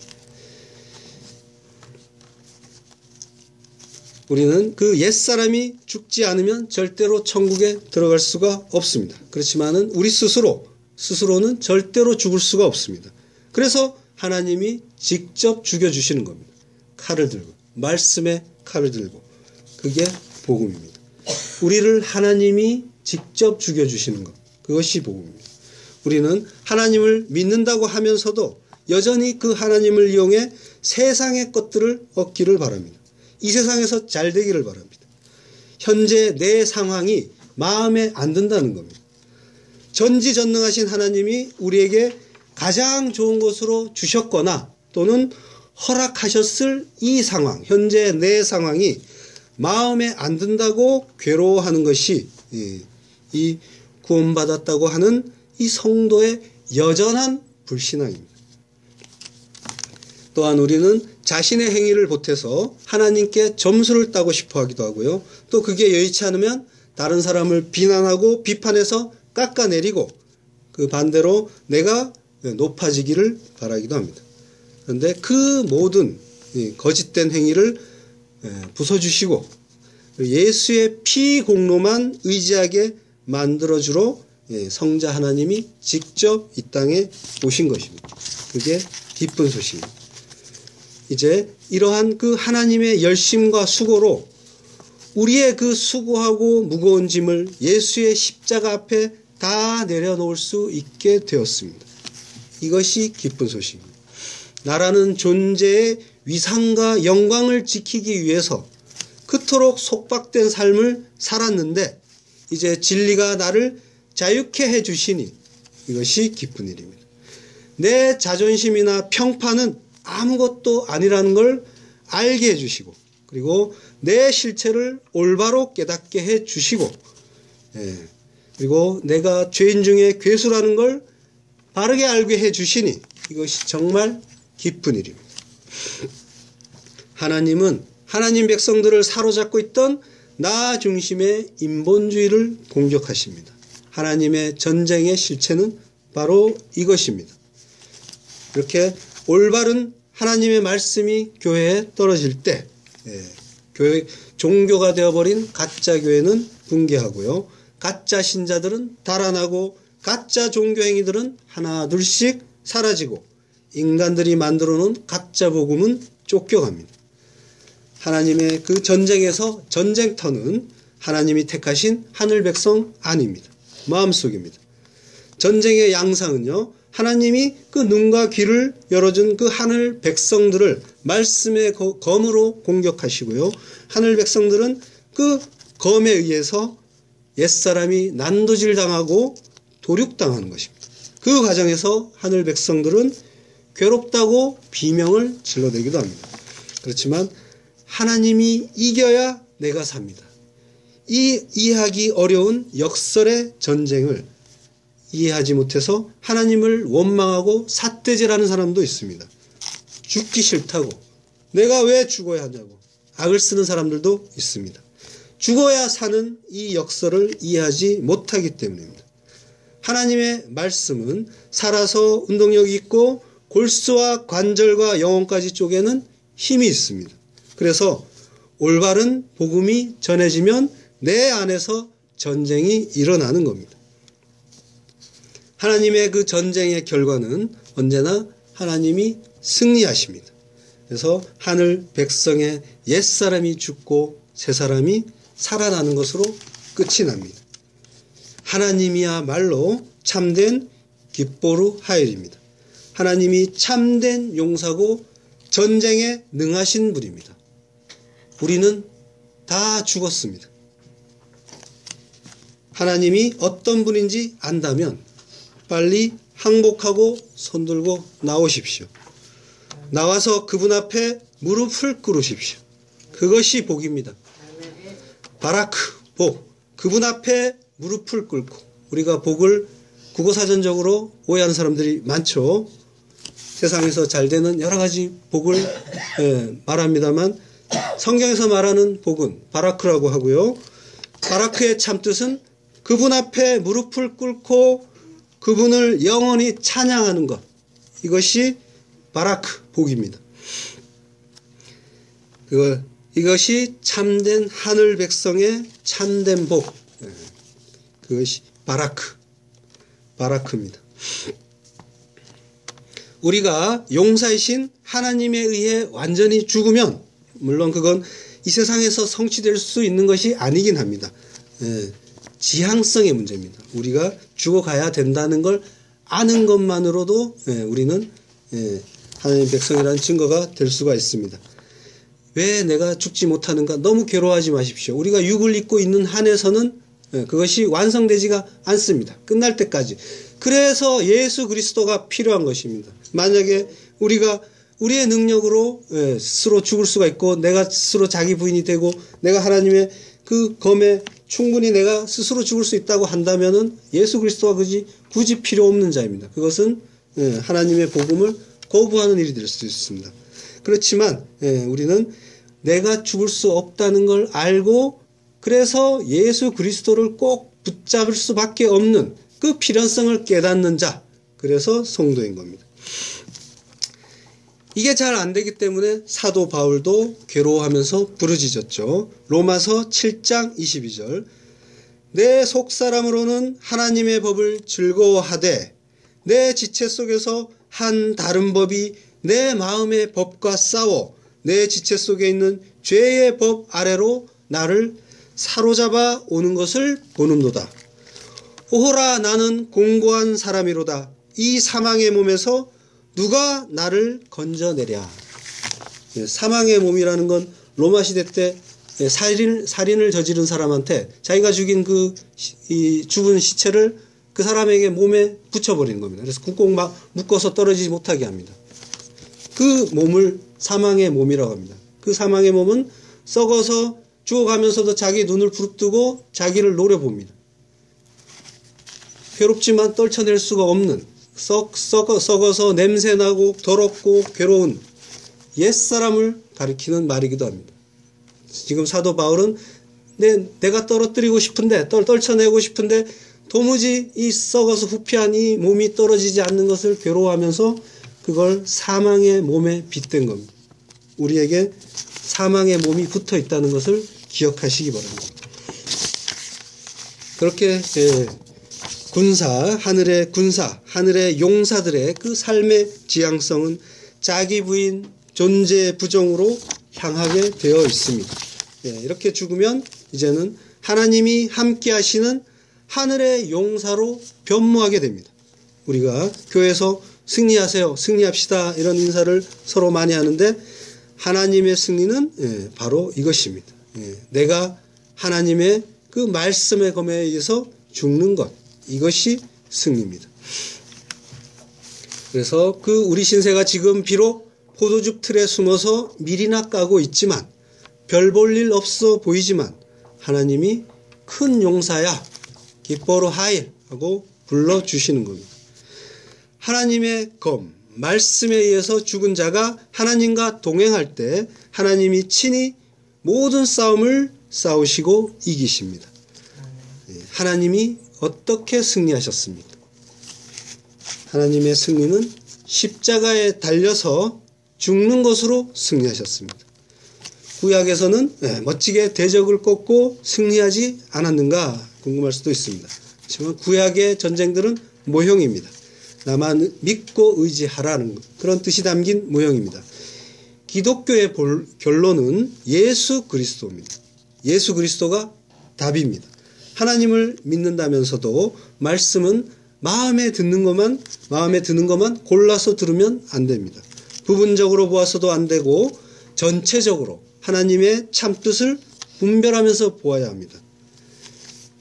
우리는 그 옛사람이 죽지 않으면 절대로 천국에 들어갈 수가 없습니다. 그렇지만은 우리 스스로는 절대로 죽을 수가 없습니다. 그래서 하나님이 직접 죽여주시는 겁니다. 칼을 들고, 말씀의 칼을 들고. 그게 복음입니다. 우리를 하나님이 직접 죽여주시는 것. 그것이 복음입니다. 우리는 하나님을 믿는다고 하면서도 여전히 그 하나님을 이용해 세상의 것들을 얻기를 바랍니다. 이 세상에서 잘 되기를 바랍니다. 현재 내 상황이 마음에 안 든다는 겁니다. 전지전능하신 하나님이 우리에게 가장 좋은 것으로 주셨거나 또는 허락하셨을 이 상황, 현재 내 상황이 마음에 안 든다고 괴로워하는 것이 이 구원받았다고 하는 이 성도의 여전한 불신앙입니다. 또한 우리는 자신의 행위를 보태서 하나님께 점수를 따고 싶어 하기도 하고요. 또 그게 여의치 않으면 다른 사람을 비난하고 비판해서 깎아내리고 그 반대로 내가 높아지기를 바라기도 합니다. 그런데 그 모든 거짓된 행위를 부숴주시고 예수의 피 공로만 의지하게 만들어주러 성자 하나님이 직접 이 땅에 오신 것입니다. 그게 기쁜 소식입니다. 이제 이러한 그 하나님의 열심과 수고로 우리의 그 수고하고 무거운 짐을 예수의 십자가 앞에 다 내려놓을 수 있게 되었습니다. 이것이 기쁜 소식입니다. 나라는 존재의 위상과 영광을 지키기 위해서 그토록 속박된 삶을 살았는데 이제 진리가 나를 자유케 해주시니 이것이 기쁜 일입니다. 내 자존심이나 평판은 아무것도 아니라는 걸 알게 해주시고 그리고 내 실체를 올바로 깨닫게 해주시고 그리고 내가 죄인 중에 괴수라는 걸 바르게 알게 해주시니 이것이 정말 기쁜 일입니다. 하나님은 하나님 백성들을 사로잡고 있던 나 중심의 인본주의를 공격하십니다. 하나님의 전쟁의 실체는 바로 이것입니다. 이렇게 올바른 하나님의 말씀이 교회에 떨어질 때 종교가 되어버린 가짜 교회는 붕괴하고요. 가짜 신자들은 달아나고 가짜 종교 행위들은 하나 둘씩 사라지고 인간들이 만들어 놓은 가짜 복음은 쫓겨갑니다. 하나님의 그 전쟁에서 전쟁터는 하나님이 택하신 하늘 백성 아닙니다. 마음속입니다. 전쟁의 양상은요. 하나님이 그 눈과 귀를 열어준 그 하늘 백성들을 말씀의 검으로 공격하시고요. 하늘 백성들은 그 검에 의해서 옛사람이 난도질 당하고 도륙당하는 것입니다. 그 과정에서 하늘 백성들은 괴롭다고 비명을 질러대기도 합니다. 그렇지만 하나님이 이겨야 내가 삽니다. 이 이해하기 어려운 역설의 전쟁을 이해하지 못해서 하나님을 원망하고 삿대질하는 사람도 있습니다. 죽기 싫다고 내가 왜 죽어야 하냐고 악을 쓰는 사람들도 있습니다. 죽어야 사는 이 역설을 이해하지 못하기 때문입니다. 하나님의 말씀은 살아서 운동력이 있고 골수와 관절과 영혼까지 쪼개는 힘이 있습니다. 그래서 올바른 복음이 전해지면 내 안에서 전쟁이 일어나는 겁니다. 하나님의 그 전쟁의 결과는 언제나 하나님이 승리하십니다. 그래서 하늘 백성의 옛사람이 죽고 새사람이 살아나는 것으로 끝이 납니다. 하나님이야말로 참된 깃보루 하일입니다. 하나님이 참된 용사고 전쟁에 능하신 분입니다. 우리는 다 죽었습니다. 하나님이 어떤 분인지 안다면 빨리 항복하고 손들고 나오십시오. 나와서 그분 앞에 무릎을 꿇으십시오. 그것이 복입니다. 바라크, 복. 그분 앞에 무릎을 꿇고, 우리가 복을 국어사전적으로 오해하는 사람들이 많죠. 세상에서 잘 되는 여러 가지 복을 말합니다만 성경에서 말하는 복은 바라크라고 하고요. 바라크의 참뜻은 그분 앞에 무릎을 꿇고 그분을 영원히 찬양하는 것. 이것이 바라크, 복입니다. 이것이 참된 하늘 백성의 참된 복. 그것이 바라크입니다. 우리가 용사이신 하나님에 의해 완전히 죽으면, 물론 그건 이 세상에서 성취될 수 있는 것이 아니긴 합니다. 지향성의 문제입니다. 우리가 죽어가야 된다는 걸 아는 것만으로도 우리는 하나님의 백성이라는 증거가 될 수가 있습니다. 왜 내가 죽지 못하는가? 너무 괴로워하지 마십시오. 우리가 육을 입고 있는 한에서는 그것이 완성되지가 않습니다. 끝날 때까지. 그래서 예수 그리스도가 필요한 것입니다. 만약에 우리가 우리의 능력으로 스스로 죽을 수가 있고, 내가 스스로 자기 부인이 되고, 내가 하나님의 그 검에 충분히 내가 스스로 죽을 수 있다고 한다면은 예수 그리스도가 굳이 필요 없는 자입니다. 그것은 하나님의 복음을 거부하는 일이 될 수 있습니다. 그렇지만 우리는 내가 죽을 수 없다는 걸 알고, 그래서 예수 그리스도를 꼭 붙잡을 수밖에 없는 그 필연성을 깨닫는 자, 그래서 성도인 겁니다. 이게 잘 안 되기 때문에 사도 바울도 괴로워하면서 부르짖었죠. 로마서 7장 22절. 내 속사람으로는 하나님의 법을 즐거워하되 내 지체 속에서 한 다른 법이 내 마음의 법과 싸워 내 지체 속에 있는 죄의 법 아래로 나를 사로잡아 오는 것을 보는도다. 오호라, 나는 공고한 사람이로다. 이 사망의 몸에서 누가 나를 건져내랴. 사망의 몸이라는 건 로마 시대 때 살인을 저지른 사람한테 자기가 죽인 죽은 시체를 그 사람에게 몸에 붙여버리는 겁니다. 그래서 꾹꾹 막 묶어서 떨어지지 못하게 합니다. 그 몸을 사망의 몸이라고 합니다. 그 사망의 몸은 썩어서 죽어가면서도 자기 눈을 부릅뜨고 자기를 노려봅니다. 괴롭지만 떨쳐낼 수가 없는, 썩어서 냄새나고 더럽고 괴로운 옛사람을 가리키는 말이기도 합니다. 지금 사도 바울은 내가 떨어뜨리고 싶은데, 떨쳐내고 싶은데 도무지 이 썩어서 후피한 이 몸이 떨어지지 않는 것을 괴로워하면서 그걸 사망의 몸에 빗댄 겁니다. 우리에게 사망의 몸이 붙어 있다는 것을 기억하시기 바랍니다. 그렇게 하늘의 용사들의 그 삶의 지향성은 자기 부인 존재 부정으로 향하게 되어 있습니다. 이렇게 죽으면 이제는 하나님이 함께 하시는 하늘의 용사로 변모하게 됩니다. 우리가 교회에서 승리하세요, 승리합시다 이런 인사를 서로 많이 하는데, 하나님의 승리는 바로 이것입니다. 내가 하나님의 그 말씀의 검에 의해서 죽는 것, 이것이 승리입니다. 그래서 우리 신세가 지금 비록 포도즙 틀에 숨어서 밀이나 까고 있지만, 별 볼 일 없어 보이지만 하나님이 큰 용사야, 깃보루 하일 하고 불러주시는 겁니다. 하나님의 검, 말씀에 의해서 죽은 자가 하나님과 동행할 때 하나님이 친히 모든 싸움을 싸우시고 이기십니다. 하나님이 어떻게 승리하셨습니까? 하나님의 승리는 십자가에 달려서 죽는 것으로 승리하셨습니다. 구약에서는 멋지게 대적을 꺾고 승리하지 않았는가 궁금할 수도 있습니다. 하지만 구약의 전쟁들은 모형입니다. 나만 믿고 의지하라는 그런 뜻이 담긴 모형입니다. 기독교의 결론은 예수 그리스도입니다. 예수 그리스도가 답입니다. 하나님을 믿는다면서도 말씀은 마음에 드는 것만 골라서 들으면 안 됩니다. 부분적으로 보아서도 안 되고 전체적으로 하나님의 참뜻을 분별하면서 보아야 합니다.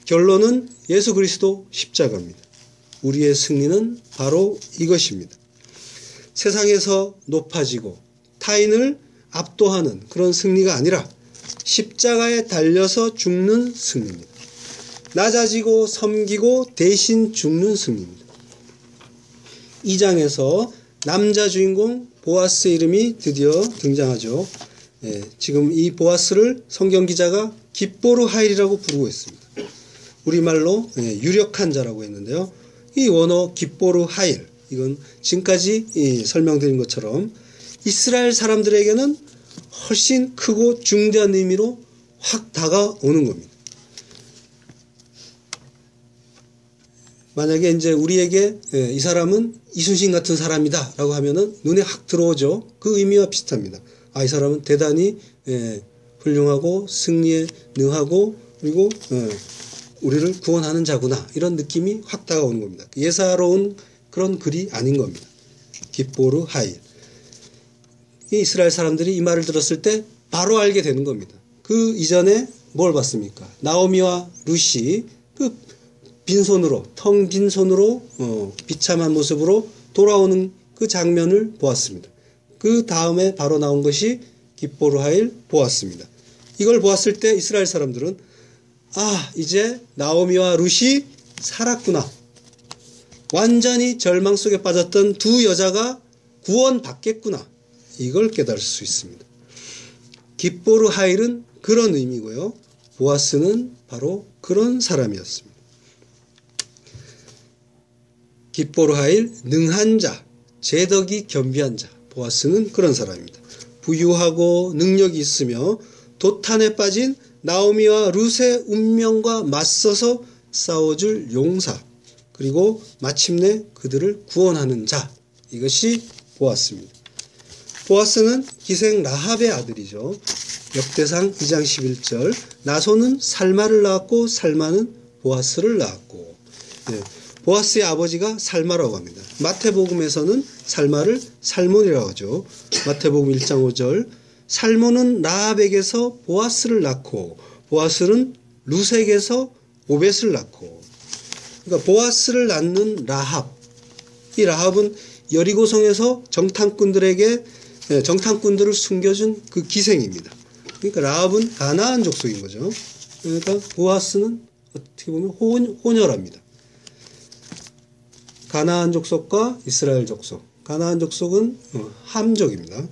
결론은 예수 그리스도 십자가입니다. 우리의 승리는 바로 이것입니다. 세상에서 높아지고 타인을 압도하는 그런 승리가 아니라 십자가에 달려서 죽는 승리입니다. 낮아지고 섬기고 대신 죽는 승리입니다. 2장에서 남자 주인공 보아스의 이름이 드디어 등장하죠. 지금 이 보아스를 성경 기자가 깁보르 하일이라고 부르고 있습니다. 우리말로 유력한 자라고 했는데요. 이 원어 깁보르 하일, 이건 지금까지 설명드린 것처럼 이스라엘 사람들에게는 훨씬 크고 중대한 의미로 확 다가오는 겁니다. 만약에 이제 우리에게 이 사람은 이순신 같은 사람이다 라고 하면은 눈에 확 들어오죠. 그 의미와 비슷합니다. 아, 이 사람은 대단히 훌륭하고 승리에 능하고 그리고 우리를 구원하는 자구나, 이런 느낌이 확 다가오는 겁니다. 예사로운 그런 글이 아닌 겁니다. 깁보르 하일. 이 이스라엘 사람들이 이 말을 들었을 때 바로 알게 되는 겁니다. 그 이전에 뭘 봤습니까? 나오미와 룻이 그 빈손으로, 텅 빈 손으로 비참한 모습으로 돌아오는 그 장면을 보았습니다. 그 다음에 바로 나온 것이 깁보르 하일 보았습니다. 이걸 보았을 때 이스라엘 사람들은 아, 이제 나오미와 룻이 살았구나. 완전히 절망 속에 빠졌던 두 여자가 구원받겠구나. 이걸 깨달을 수 있습니다. 깁보르 하일은 그런 의미고요. 보아스는 바로 그런 사람이었습니다. 깁보르 하일, 능한 자, 재덕이 겸비한 자. 보아스는 그런 사람입니다. 부유하고 능력이 있으며 도탄에 빠진 나오미와 룻의 운명과 맞서서 싸워줄 용사, 그리고 마침내 그들을 구원하는 자. 이것이 보아스입니다. 보아스는 기생 라합의 아들이죠. 역대상 2장 11절, 나손은 살마를 낳았고 살마는 보아스를 낳았고. 보아스의 아버지가 살마라고 합니다. 마태복음에서는 살마를 살몬이라고 하죠. 마태복음 1장 5절, 살몬은 라합에게서 보아스를 낳고 보아스는 룻에게서 오벳을 낳고. 그러니까 보아스를 낳는 라합, 이 라합은 여리고성에서 정탐꾼들을 숨겨준 그 기생입니다. 그러니까 라합은 가나안 족속인 거죠. 그러니까 보아스는 어떻게 보면 혼혈합니다. 가나안 족속과 이스라엘 족속. 가나안 족속은 함족입니다.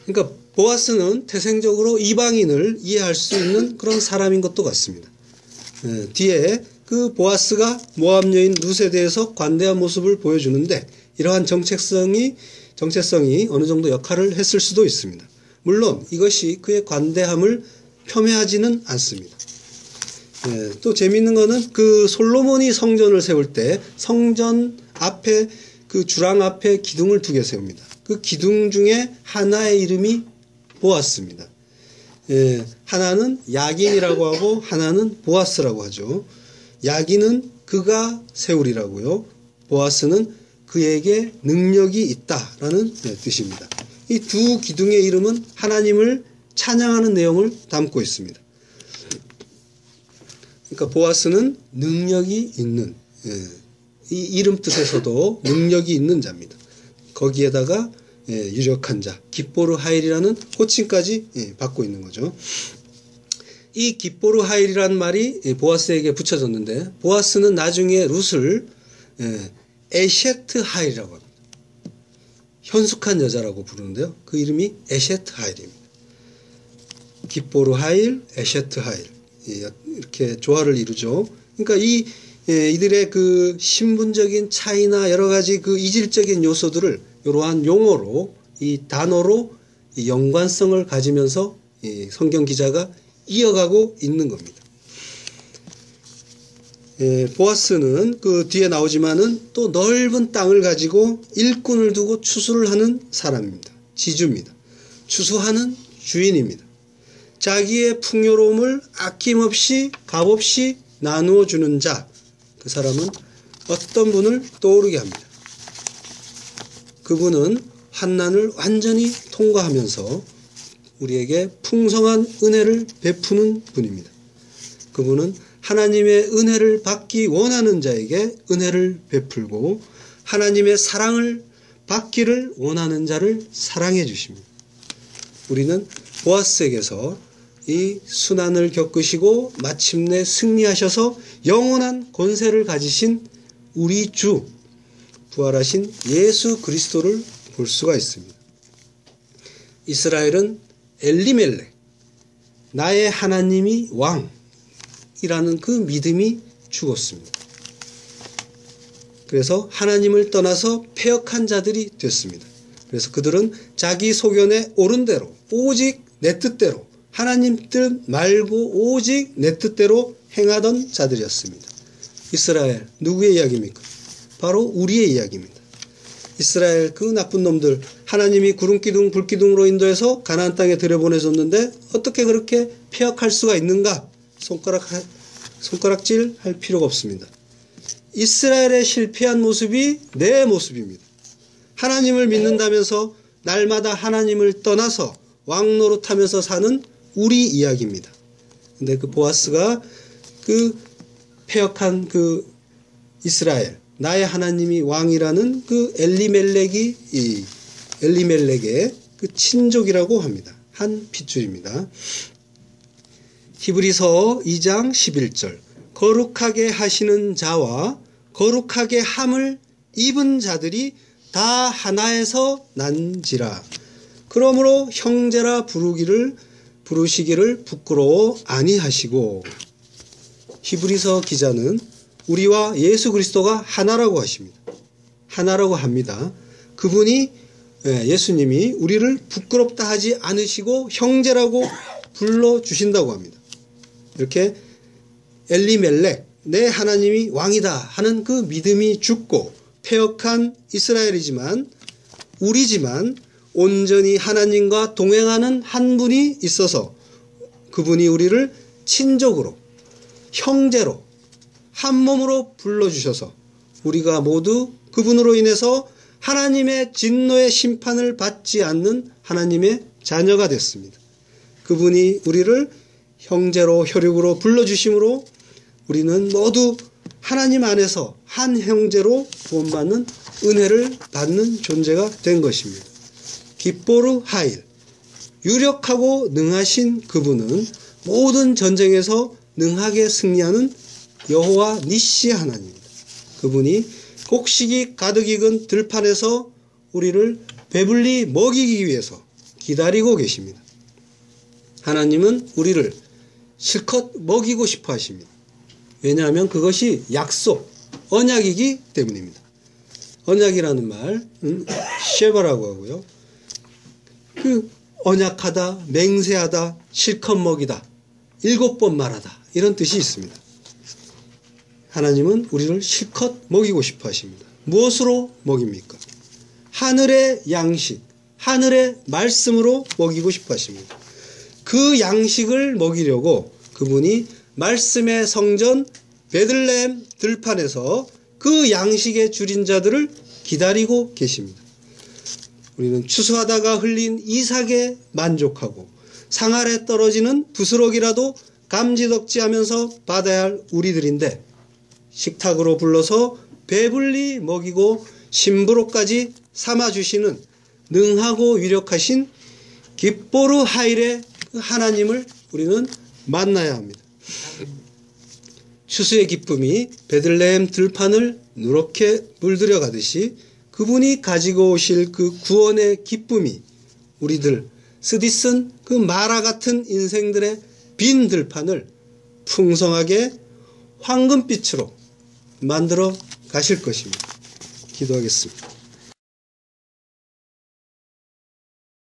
그러니까 보아스는 태생적으로 이방인을 이해할 수 있는 그런 사람인 것도 같습니다. 뒤에 그 보아스가 모압 여인 룻에 대해서 관대한 모습을 보여주는데 이러한 정체성이 어느 정도 역할을 했을 수도 있습니다. 물론 이것이 그의 관대함을 폄훼하지는 않습니다. 또 재미있는 거는 그 솔로몬이 성전을 세울 때 성전 앞에 그 주랑 앞에 기둥을 2개 세웁니다. 그 기둥 중에 하나의 이름이 보아스입니다. 하나는 야긴이라고 하고 하나는 보아스라고 하죠. 야긴은 그가 세우리라고요. 보아스는 그에게 능력이 있다라는 뜻입니다. 이 두 기둥의 이름은 하나님을 찬양하는 내용을 담고 있습니다. 그러니까 보아스는 능력이 있는, 이 이름 뜻에서도 능력이 있는 자입니다. 거기에다가 유력한 자, 깁보르 하일이라는 호칭까지 받고 있는 거죠. 이 깁보르 하일이라는 말이 보아스에게 붙여졌는데 보아스는 나중에 룻을 에셰트 하일이라고 합니다. 현숙한 여자라고 부르는데요. 그 이름이 에셰트 하일입니다. 깁보르 하일, 에셰트 하일, 이렇게 조화를 이루죠. 그러니까 이들의 그 신분적인 차이나 여러 가지 그 이질적인 요소들을 이러한 용어로, 이 단어로 연관성을 가지면서 성경 기자가 이어가고 있는 겁니다. 보아스는 그 뒤에 나오지만은 또 넓은 땅을 가지고 일꾼을 두고 추수를 하는 사람입니다. 지주입니다. 추수하는 주인입니다. 자기의 풍요로움을 아낌없이 값없이 나누어 주는 자, 그 사람은 어떤 분을 떠오르게 합니다. 그분은 환난을 완전히 통과하면서 우리에게 풍성한 은혜를 베푸는 분입니다. 그분은 하나님의 은혜를 받기 원하는 자에게 은혜를 베풀고 하나님의 사랑을 받기를 원하는 자를 사랑해 주십니다. 우리는 보아스에게서 이 순환을 겪으시고 마침내 승리하셔서 영원한 권세를 가지신 우리 주, 부활하신 예수 그리스도를 볼 수가 있습니다. 이스라엘은 엘리멜렉, 나의 하나님이 왕이라는 그 믿음이 죽었습니다. 그래서 하나님을 떠나서 패역한 자들이 됐습니다. 그래서 그들은 자기 소견에 옳은 대로 오직 내 뜻대로 하나님 뜻 말고 오직 내 뜻대로 행하던 자들이었습니다. 이스라엘 누구의 이야기입니까? 바로 우리의 이야기입니다. 이스라엘 그 나쁜 놈들 하나님이 구름기둥 불기둥으로 인도해서 가나안 땅에 들여보내줬는데 어떻게 그렇게 패역할 수가 있는가? 손가락질 할 필요가 없습니다. 이스라엘의 실패한 모습이 내 모습입니다. 하나님을 믿는다면서 날마다 하나님을 떠나서 왕노릇하면서 사는 우리 이야기입니다. 근데 그 보아스가 그 패역한 그 이스라엘, 나의 하나님이 왕이라는 그 엘리멜렉의 그 친족이라고 합니다. 한 핏줄입니다. 히브리서 2장 11절 거룩하게 하시는 자와 거룩하게 함을 입은 자들이 다 하나에서 난지라. 그러므로 형제라 부르시기를 부끄러워 아니하시고. 히브리서 기자는 우리와 예수 그리스도가 하나라고 하십니다. 하나라고 합니다. 그분이 예수님이 우리를 부끄럽다 하지 않으시고 형제라고 불러주신다고 합니다. 이렇게 엘리멜렉, 내 하나님이 왕이다 하는 그 믿음이 죽고 패역한 이스라엘이지만 우리지만 온전히 하나님과 동행하는 한 분이 있어서 그분이 우리를 친족으로 형제로 한 몸으로 불러주셔서 우리가 모두 그분으로 인해서 하나님의 진노의 심판을 받지 않는 하나님의 자녀가 됐습니다. 그분이 우리를 형제로 혈육으로 불러주심으로 우리는 모두 하나님 안에서 한 형제로 구원받는 은혜를 받는 존재가 된 것입니다. 기뽀르 하일, 유력하고 능하신 그분은 모든 전쟁에서 능하게 승리하는 여호와 니시 하나님입니다. 그분이 곡식이 가득 익은 들판에서 우리를 배불리 먹이기 위해서 기다리고 계십니다. 하나님은 우리를 실컷 먹이고 싶어 하십니다. 왜냐하면 그것이 약속, 언약이기 때문입니다. 언약이라는 말, 쉐바라고 하고요. 그 언약하다, 맹세하다, 실컷 먹이다, 7번 말하다 이런 뜻이 있습니다. 하나님은 우리를 실컷 먹이고 싶어 하십니다. 무엇으로 먹입니까? 하늘의 양식, 하늘의 말씀으로 먹이고 싶어 하십니다. 그 양식을 먹이려고 그분이 말씀의 성전 베들레헴 들판에서 그 양식의 줄인 자들을 기다리고 계십니다. 우리는 추수하다가 흘린 이삭에 만족하고 상 아래 떨어지는 부스럭이라도 감지덕지하면서 받아야 할 우리들인데 식탁으로 불러서 배불리 먹이고 심부로까지 삼아주시는 능하고 유력하신 기뽀르 하일의 하나님을 우리는 만나야 합니다. 추수의 기쁨이 베들레헴 들판을 누렇게 물들여 가듯이 그분이 가지고 오실 그 구원의 기쁨이 우리들 쓰디쓴 그 마라 같은 인생들의 빈 들판을 풍성하게 황금빛으로 만들어 가실 것입니다. 기도하겠습니다.